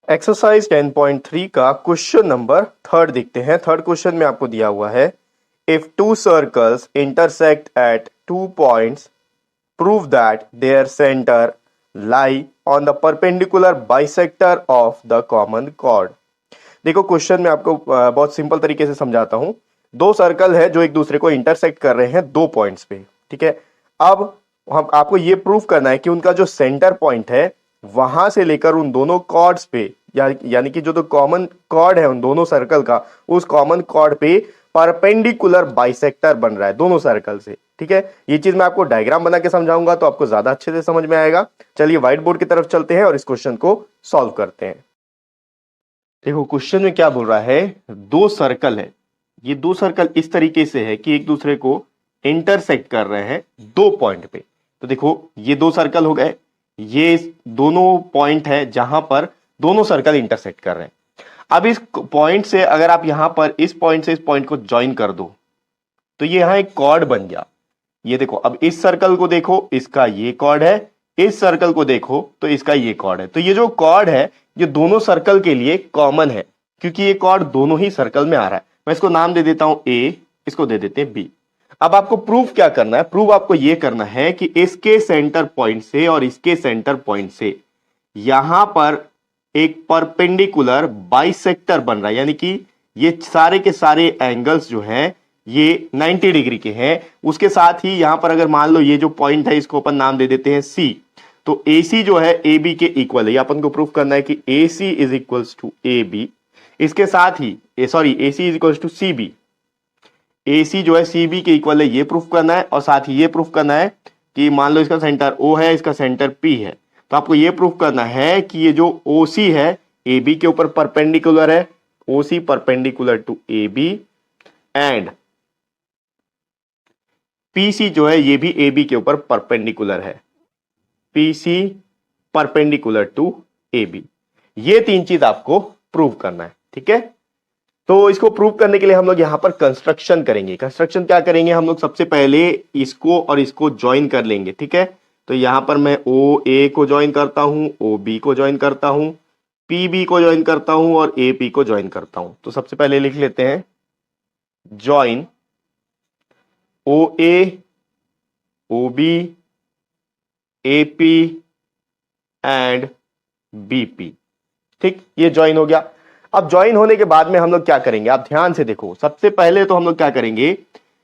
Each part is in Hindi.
एक्सरसाइज 10.3 का क्वेश्चन नंबर थर्ड देखते हैं। थर्ड क्वेश्चन में आपको दिया हुआ है, if two circles intersect at 2 points prove that their centre lie on the perpendicular bisector of the common chord. देखो क्वेश्चन में आपको बहुत सिंपल तरीके से समझाता हूं। दो सर्कल है जो एक दूसरे को इंटरसेक्ट कर रहे हैं 2 पॉइंट्स पे, ठीक है। अब हम आपको ये प्रूफ करना है कि उनका जो सेंटर पॉइंट है वहां से लेकर उन दोनों कॉर्ड्स पे यानी कि जो तो कॉमन कॉर्ड है उन दोनों सर्कल का, उस कॉमन कॉर्ड पे परपेंडिकुलर बाइसेक्टर बन रहा है दोनों सर्कल से, ठीक है। ये चीज मैं आपको डायग्राम बना के समझाऊंगा तो आपको ज्यादा अच्छे से समझ में आएगा। चलिए व्हाइट बोर्ड की तरफ चलते हैं और इस क्वेश्चन को सॉल्व करते हैं। देखो क्वेश्चन में क्या बोल रहा है, दो सर्कल है, ये दो सर्कल इस तरीके से है कि एक दूसरे को इंटरसेक्ट कर रहे हैं 2 पॉइंट पे। तो देखो ये दो सर्कल हो गए, ये दोनों पॉइंट है जहां पर दोनों सर्कल इंटरसेक्ट कर रहे हैं। अब इस पॉइंट से अगर आप यहां पर इस पॉइंट से इस पॉइंट को ज्वाइन कर दो तो ये यहां एक कॉर्ड बन गया। ये देखो, अब इस सर्कल को देखो, इसका ये कॉर्ड है, इस सर्कल को देखो तो इसका ये कॉर्ड है। तो ये जो कॉर्ड है ये दोनों सर्कल के लिए कॉमन है क्योंकि ये कॉर्ड दोनों ही सर्कल में आ रहा है। मैं इसको नाम दे देता हूं ए, इसको दे देते हैं बी। अब आपको प्रूफ क्या करना है, प्रूफ आपको यह करना है कि इसके सेंटर पॉइंट से और इसके सेंटर पॉइंट से यहां पर एक परपेंडिकुलर बाइसेक्टर बन रहा है, यानी कि ये सारे के सारे एंगल्स जो हैं ये 90 डिग्री के हैं। उसके साथ ही यहां पर अगर मान लो ये जो पॉइंट है इसको अपन नाम दे देते हैं सी, तो AC जो है AB के इक्वल है। ये अपन को प्रूफ करना है कि AC is equals to AB। इसके साथ ही AC is equals to CB, AC जो है CB के इक्वल है, ये प्रूफ करना है। और साथ ही ये प्रूफ करना है कि मान लो इसका सेंटर O है, इसका सेंटर P है, तो आपको ये प्रूफ करना है कि ये जो OC है AB के ऊपर परपेंडिकुलर है, OC perpendicular to AB, and PC जो है ये भी AB के ऊपर परपेंडिकुलर है, PC परपेंडिकुलर टू AB। ये तीन चीज आपको प्रूव करना है, ठीक है। तो इसको प्रूव करने के लिए हम लोग यहां पर कंस्ट्रक्शन करेंगे। कंस्ट्रक्शन क्या करेंगे, हम लोग सबसे पहले इसको और इसको ज्वाइन कर लेंगे, ठीक है। तो यहां पर मैं OA को ज्वाइन करता हूं, OB को ज्वाइन करता हूं, PB को ज्वाइन करता हूं और AP को ज्वाइन करता हूं। तो सबसे पहले लिख लेते हैं join OA OB AP and BP, ठीक, ये ज्वाइन हो गया। अब ज्वाइन होने के बाद में हम लोग क्या करेंगे, आप ध्यान से देखो। सबसे पहले तो हम लोग क्या करेंगे,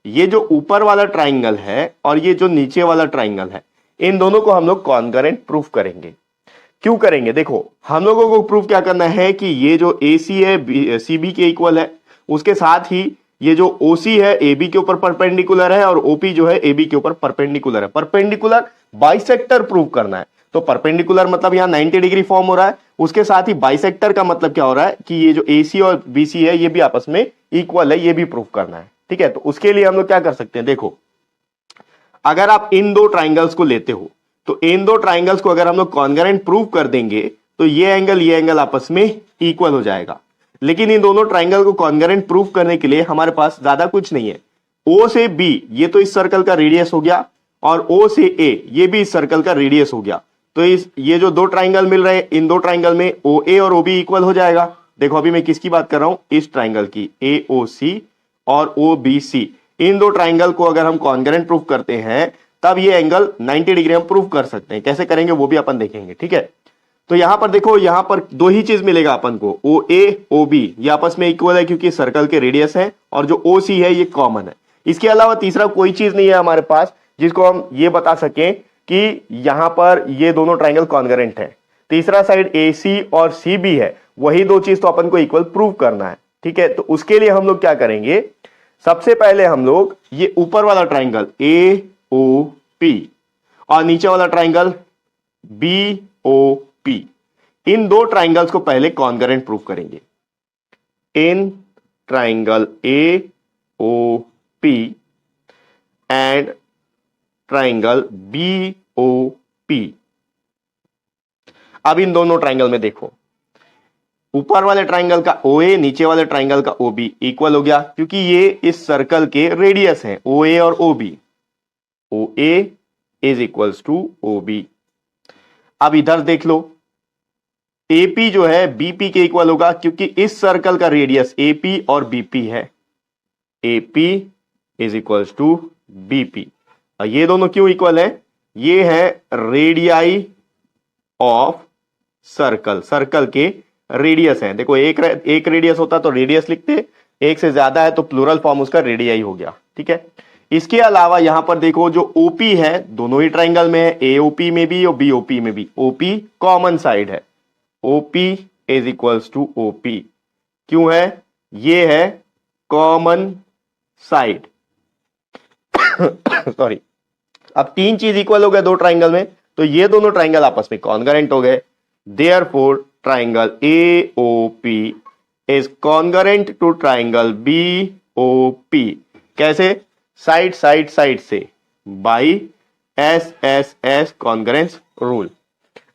ये जो ऊपर वाला ट्राइंगल है और ये जो नीचे वाला ट्राइंगल है, इन दोनों को हम लोग कॉन्करेंट प्रूफ करेंगे। क्यों करेंगे, देखो हम लोगों को प्रूफ क्या करना है कि ये जो AC है CB के इक्वल है, उसके साथ ही ये जो OC है AB के ऊपर परपेंडिकुलर है और OP जो है AB के ऊपर परपेंडिकुलर है। परपेंडिकुलर बाइसेक्टर प्रूव करना है। तो परपेंडिकुलर मतलब यहां 90 डिग्री फॉर्म हो रहा है, उसके साथ ही बाइसेक्टर का मतलब क्या हो रहा है कि ये जो AC और BC है ये भी आपस में इक्वल है, ये भी प्रूव करना है, ठीक है। तो उसके लिए हम लोग क्या कर सकते हैं, देखो अगर आप इन दो ट्राइंगल्स को लेते हो तो इन दो ट्राइंगल्स को अगर हम लोग कॉन्करेंट प्रूव कर देंगे तो ये एंगल आपस में इक्वल हो जाएगा। लेकिन इन दोनों ट्राइंगल को कॉन्करेंट प्रूव करने के लिए हमारे पास ज्यादा कुछ नहीं है। O से B ये तो इस सर्कल का रेडियस हो गया और O से A ये भी इस सर्कल का रेडियस हो गया। तो ये जो दो ट्राइंगल मिल रहे हैं, इन दो ट्राइंगल में OA और OB इक्वल हो जाएगा। देखो अभी मैं किसकी बात कर रहा हूं, इस ट्राइंगल की, AOC और OBC। इन दो ट्राइंगल को अगर हम कॉन्करेंट प्रूफ करते हैं तब ये एंगल 90 डिग्री हम प्रूफ कर सकते हैं। कैसे करेंगे वो भी अपन देखेंगे, ठीक है। तो यहां पर देखो, यहां पर दो ही चीज मिलेगा अपन को, OA OB ये आपस में इक्वल है क्योंकि सर्कल के रेडियस है, और जो OC है ये कॉमन है। इसके अलावा तीसरा कोई चीज नहीं है हमारे पास जिसको हम ये बता सकें कि यहां पर ये दोनों ट्राइंगल कॉन्करेंट है। तीसरा साइड AC और CB है, वही दो चीज तो अपन को इक्वल प्रूव करना है, ठीक है। तो उसके लिए हम लोग क्या करेंगे, सबसे पहले हम लोग ये ऊपर वाला ट्राइंगल AOP और नीचे वाला ट्राइंगल BOP, इन दो ट्राइंगल्स को पहले कॉन्करेंट प्रूफ करेंगे। In triangle AOP and triangle BOP। अब इन दोनों ट्राइंगल में देखो, ऊपर वाले ट्राइंगल का OA नीचे वाले ट्राइंगल का OB इक्वल हो गया क्योंकि ये इस सर्कल के रेडियस हैं, OA और OB। OA is equals to OB। अब इधर देख लो, एपी जो है बीपी के इक्वल होगा, क्योंकि इस सर्कल का रेडियस एपी और बीपी है। AP is equals to BP. ये दोनों क्यों इक्वल है? ये है रेडियाई ऑफ सर्कल, सर्कल के रेडियस है। देखो एक रेडियस होता तो रेडियस लिखते, एक से ज्यादा है तो प्लूरल फॉर्म उसका रेडियाई हो गया। ठीक है, इसके अलावा यहां पर देखो जो ओपी है दोनों ही ट्राइंगल में है, एओपी में भी और बीओपी में भी। ओपी कॉमन साइड है, OP is equals to OP. क्यों है? ये है कॉमन साइड। सॉरी। अब तीन चीज इक्वल हो गए दो ट्राइंगल में, तो ये दोनों ट्राइंगल आपस में कॉन्ग्रेंट हो गए। Therefore triangle AOP is congruent to triangle BOP. कैसे? साइड साइड साइड से, बाई एस कॉन्ग्रेंस रूल।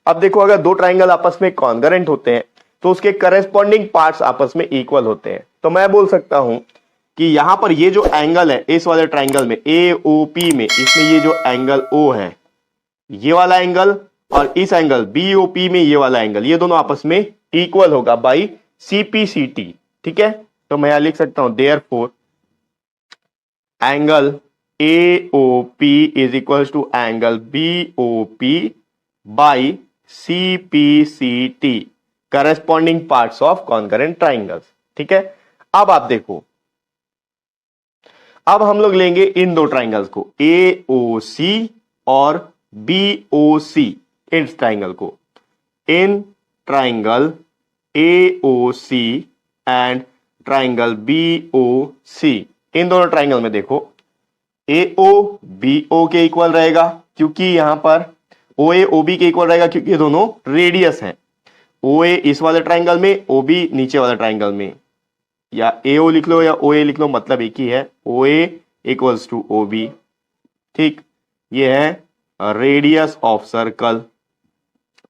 अब देखो अगर दो ट्राइंगल आपस में कॉन्ग्रेंट होते हैं तो उसके करेस्पॉन्डिंग पार्ट्स आपस में इक्वल होते हैं। तो मैं बोल सकता हूं कि यहां पर ये जो एंगल है इस वाले ट्राइंगल में एओपी में, इसमें ये जो एंगल ओ है ये वाला एंगल, और इस एंगल बीओपी में ये वाला एंगल, ये दोनों आपस में इक्वल होगा बाई सीपीसीटी। ठीक है, तो मैं यहां लिख सकता हूं therefore angle AOP is equals to angle BOP by CPCT, corresponding parts of concurrent triangles. ठीक है, अब आप देखो, अब हम लोग लेंगे इन दो ट्राइंगल्स को एओसी और बीओसी, इस ट्राइंगल को, in triangle AOC and triangle BOC, इन दोनों ट्राइंगल में देखो एओ बीओ के इक्वल रहेगा क्योंकि यहां पर ओए ओबी के इक्वल रहेगा क्योंकि ये दोनों रेडियस हैं। ओए इस वाले ट्राइंगल में, ओबी नीचे वाले ट्राइंगल में, या एओ लिख लो या ओए लिख लो, मतलब एक ही है। ओए इक्वल्स टू ओबी। ठीक, ये है रेडियस ऑफ सर्कल।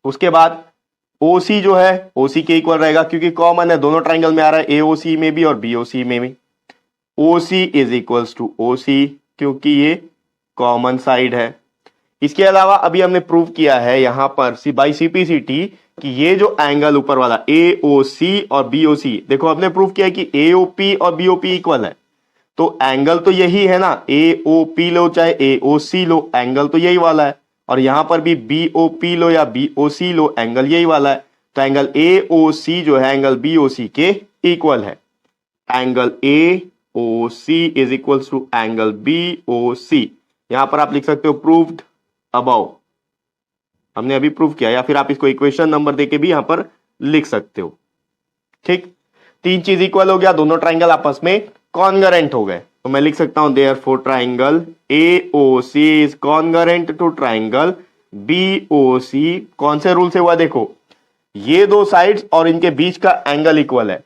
उसके बाद ओसी जो है ओसी के इक्वल रहेगा क्योंकि कॉमन है, दोनों ट्राइंगल में आ रहा है, एओसी में भी और बीओसी में भी। OC is equals to OC क्योंकि ये कॉमन साइड है। इसके अलावा अभी हमने प्रूव किया है यहां पर बाई सीपीसीटी कि ये जो एंगल ऊपर वाला एओसी और बीओसी, देखो हमने प्रूव किया कि एओपी और बीओपी इक्वल है, तो एंगल तो यही है ना, एओपी लो चाहे एओसी लो, एंगल तो यही वाला है। और यहां पर भी बीओपी लो या बीओसी लो, एंगल यही वाला है। तो एंगल एओसी जो है एंगल बीओसी के इक्वल है। Angle AOC is equals to angle BOC. यहां पर आप लिख सकते हो प्रूव्ड अबव, हमने अभी प्रूव किया, या फिर आप इसको इक्वेशन नंबर देके भी यहां पर लिख सकते हो। ठीक, तीन चीज इक्वल हो गया, दोनों ट्राइंगल आपस में कॉन्ग्रेंट हो गए, तो मैं लिख सकता हूं therefore triangle AOC is congruent to triangle BOC. कौन से रूल से हुआ? देखो ये दो साइड्स और इनके बीच का एंगल इक्वल है,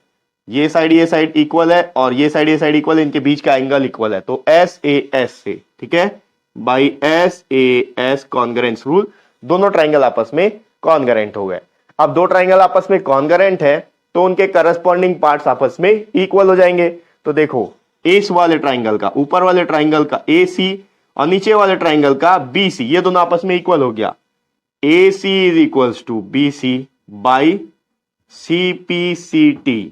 ये साइड इक्वल है और ये साइड इक्वल है, इनके बीच का एंगल इक्वल है, तो एस ए एस से। ठीक है, by S A S congruence rule दोनों ट्राइंगल आपस में कॉन्ग्रेंट हो गए। अब दो ट्राइंगल आपस में कॉन्ग्रेंट है तो उनके करस्पॉन्डिंग पार्ट्स आपस में इक्वल हो जाएंगे। तो देखो इस वाले ट्राइंगल का, ऊपर वाले ट्राइंगल का AC और नीचे वाले ट्राइंगल का BC, ये दोनों आपस में इक्वल हो गया। AC is equals to BC by CPCT।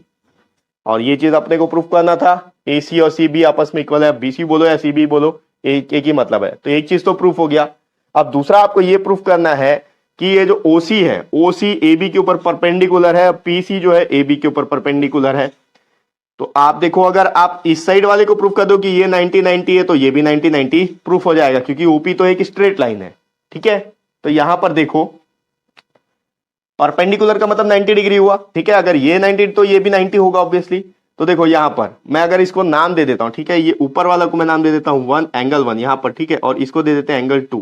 और ये चीज अपने को प्रूफ करना था, AC और CB आपस में इक्वल है, BC बोलो या CB बोलो एक ही मतलब है, तो एक चीज तो प्रूफ हो गया। अब दूसरा आपको ये प्रूफ करना है कि ये जो OC है, OC AB के ऊपर परपेंडिकुलर है, PC जो है AB के ऊपर परपेंडिकुलर है। तो आप देखो अगर आप इस साइड वाले को प्रूफ कर दो कि ये 90-90 है तो ये भी 90-90 प्रूफ हो जाएगा क्योंकि OP तो एक स्ट्रेट लाइन है। ठीक है, तो यहां पर देखो परपेंडिकुलर का मतलब 90 डिग्री हुआ। ठीक है, अगर ये 90 तो ये भी 90 होगा ऑब्वियसली। तो देखो यहां पर मैं अगर इसको नाम दे देता हूं, ठीक है, ये ऊपर वाला को मैं नाम दे देता हूं 1 एंगल 1 यहां पर, ठीक है, और इसको दे देते हैं एंगल 2।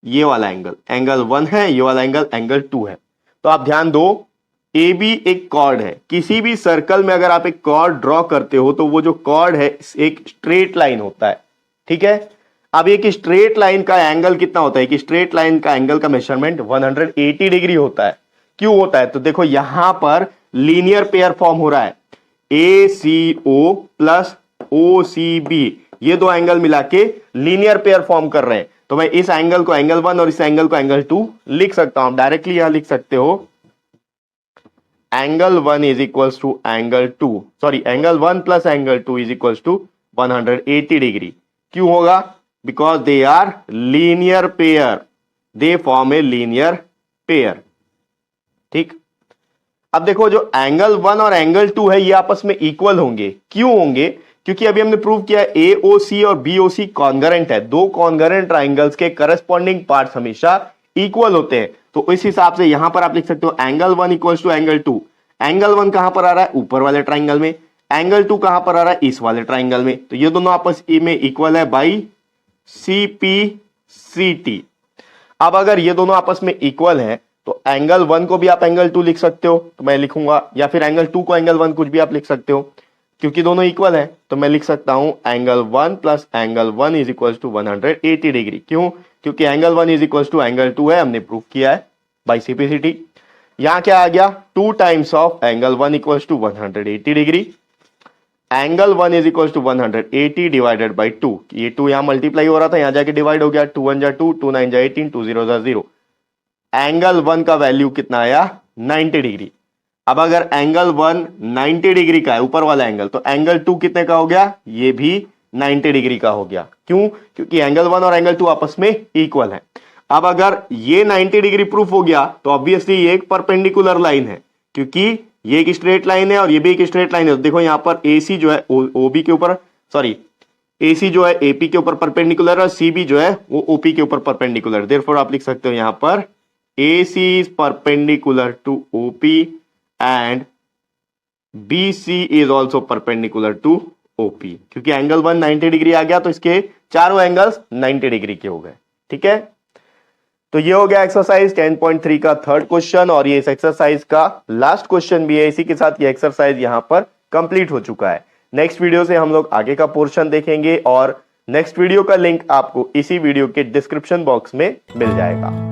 ये वाला एंगल 1 है, ये वाला एंगल 2 है। तो आप ध्यान दो, AB एक कॉर्ड है, किसी भी सर्कल में अगर आप एक कॉर्ड ड्रॉ करते हो तो वो जो कॉर्ड है एक स्ट्रेट लाइन होता है। ठीक है, अब एक स्ट्रेट लाइन का एंगल कितना होता है? कि स्ट्रेट लाइन का एंगल का मेजरमेंट 180 डिग्री होता है। क्यों होता है? तो देखो यहां पर लीनियर पेयर फॉर्म हो रहा है, ACO प्लस OCB, ये दो एंगल मिला के लीनियर पेयर फॉर्म कर रहे हैं। तो मैं इस एंगल को एंगल 1 और इस एंगल को एंगल 2 लिख सकता हूं। डायरेक्टली यहां लिख सकते हो angle 1 is equals to angle 2, sorry angle 1 plus angle 2 is equals to 180 degree. क्यों होगा? Because they are linear pair, they form a linear pair. ठीक, अब देखो जो एंगल 1 और एंगल 2 है ये आपस में इक्वल होंगे। क्यों होंगे? क्योंकि अभी हमने प्रूव किया AOC और BOC कॉन्ग्रेंट है। दो कॉन्ग्रेंट ट्राइंगल्स के करस्पॉन्डिंग पार्ट्स हमेशा इक्वल होते हैं। तो इस हिसाब से यहां पर आप लिख सकते हो angle 1 equals to angle 2। Angle 1 कहां पर आ रहा है? ऊपर वाले ट्राइंगल में। एंगल 2 कहां पर आ रहा है? इस वाले ट्राइंगल में। तो ये दोनों आपस में इक्वल है बाई CPCT। अब अगर ये दोनों आपस में इक्वल है तो एंगल 1 को भी आप एंगल 2 लिख सकते हो, तो मैं लिखूंगा, या फिर एंगल 2 को एंगल 1 कुछ भी आप लिख सकते हो। क्योंकि दोनों इक्वल है तो मैं लिख सकता हूं angle 1 plus angle 1 is equal to 180 degree. क्यों? क्योंकि angle 1 is equal to angle 2 है, हमने प्रूफ किया है बाई CPCT। यहां क्या आ गया? 2 times of angle 1 equal to 180 degree. Angle 1 is equal to 180 divided by 2। ये 2 यहां मल्टीप्लाई हो रहा था, यहां जाके डिवाइड हो गया। 2 1 जा 2, 2 9 जा 18, 2 0 जा 0। एंगल 1 का वैल्यू कितना आया? 90 डिग्री। अब अगर एंगल 1 90 डिग्री का है, ऊपर वाला एंगल, तो एंगल 2 कितने का हो गया? ये भी 90 डिग्री का हो गया। क्यों? क्योंकि एंगल 1 और एंगल 2 आपस में इक्वल है। अब अगर ये 90 डिग्री प्रूफ हो गया तो ऑब्वियसली ये एक परपेंडिकुलर लाइन है, क्योंकि ये एक स्ट्रेट लाइन है और ये भी एक स्ट्रेट लाइन है। तो देखो यहां पर AC जो है OB के ऊपर, सॉरी AC जो है AP के ऊपर परपेंडिकुलर है और CB जो है वो OP के ऊपर परपेंडिकुलर। देयरफॉर आप लिख सकते हो यहां पर AC is perpendicular to OP and BC is also perpendicular to OP। क्योंकि एंगल 1 90 डिग्री आ गया तो इसके चारों एंगल्स 90 डिग्री के हो गए। ठीक है, तो ये हो गया एक्सरसाइज 10.3 का थर्ड क्वेश्चन और ये इस एक्सरसाइज का लास्ट क्वेश्चन भी है। इसी के साथ ये एक्सरसाइज यहां पर कंप्लीट हो चुका है। नेक्स्ट वीडियो से हम लोग आगे का पोर्शन देखेंगे और नेक्स्ट वीडियो का लिंक आपको इसी वीडियो के डिस्क्रिप्शन बॉक्स में मिल जाएगा।